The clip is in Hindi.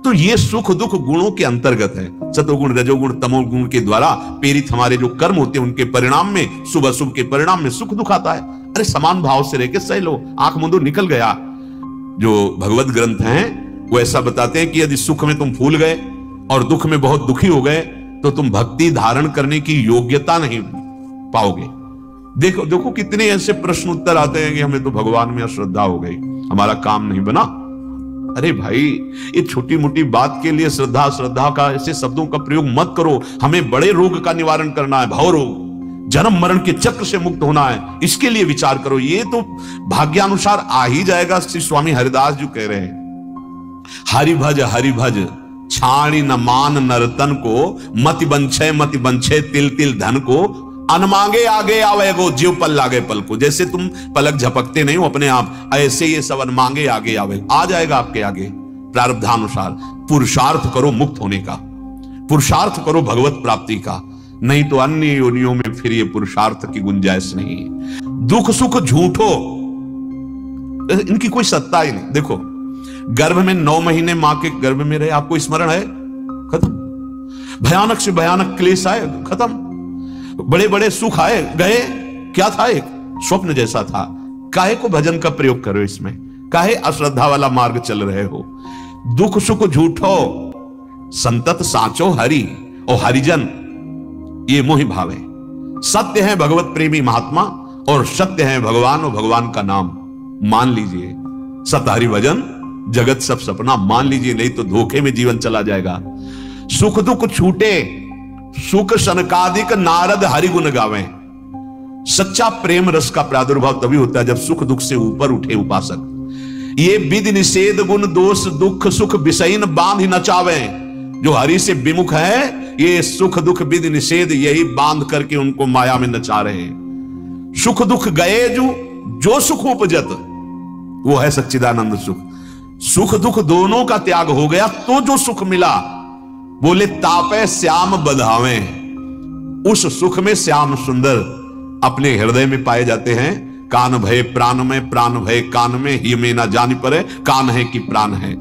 तो ये सुख दुख गुणों के अंतर्गत है। सतोगुण रजोगुण तमोगुण के द्वारा प्रेरित हमारे जो कर्म होते हैं उनके परिणाम में, शुभ अशुभ के परिणाम में सुख दुख आता है। अरे समान भाव से रह के सह लो, आंख मुंदो निकल गया। जो भगवत ग्रंथ हैं वो ऐसा बताते हैं कि यदि सुख में तुम फूल गए और दुख में बहुत दुखी हो गए तो तुम भक्ति धारण करने की योग्यता नहीं पाओगे। देखो देखो कितने ऐसे प्रश्न उत्तर आते हैं कि हमें तो भगवान में अश्रद्धा हो गई, हमारा काम नहीं बना। अरे भाई, ये छोटी मोटी बात के लिए श्रद्धा श्रद्धा का ऐसे शब्दों का प्रयोग मत करो। हमें बड़े रोग का निवारण करना है, भव रोग, जन्म मरण के चक्र से मुक्त होना है, इसके लिए विचार करो। ये तो भाग्यानुसार आ ही जाएगा। श्री स्वामी हरिदास जी कह रहे हैं, हरि भज छाणी न मान नरतन को, मति बंछे तिल तिल धन को, अनमांगे आगे आवे गो जीव पल लागे पल को। जैसे तुम पलक झपकते नहीं हो अपने आप, ऐसे ये सब अनमांगे आगे आवे, आ जाएगा आपके आगे प्रारब्धानुसार। पुरुषार्थ करो मुक्त होने का, पुरुषार्थ करो भगवत प्राप्ति का, नहीं तो अन्य योनियों में फिर ये पुरुषार्थ की गुंजाइश नहीं है। दुख सुख झूठो, इनकी कोई सत्ता ही नहीं। देखो, गर्भ में 9 महीने मां के गर्भ में रहे, आपको स्मरण है? खत्म। भयानक से भयानक क्लेश आए, खत्म। बड़े बड़े सुख आए गए, क्या था? एक स्वप्न जैसा था। काहे को भजन का प्रयोग करो इसमें, काहे अश्रद्धा वाला मार्ग चल रहे हो? दुख सुख झूठो, संतत साचो हरि और हरिजन, ये मोहि भावे। सत्य है भगवत प्रेमी महात्मा और सत्य है भगवान और भगवान का नाम। मान लीजिए, सत हरि भजन जगत सब सपना, मान लीजिए, नहीं तो धोखे में जीवन चला जाएगा। सुख दुख छूटे, सुख सनकादिक नारद हरि गुण गावे। सच्चा प्रेम रस का प्रादुर्भाव तभी होता है जब सुख दुख से ऊपर उठे उपासक। ये विधि निषेध गुण दोष दुख सुख विषयन बांध नचावे। जो हरि से विमुख है, ये सुख दुख विधि निषेध यही बांध करके उनको माया में नचा रहे हैं। सुख दुख गए जो सुख उपजत, वो है सच्चिदानंद सुख। सुख दुख दोनों का त्याग हो गया तो जो सुख मिला, बोले तापे श्याम बधावे। उस सुख में श्याम सुंदर अपने हृदय में पाए जाते हैं। कान भय प्राण में, प्राण भय कान में, ही में ना जान पड़े, कान है कि प्राण है।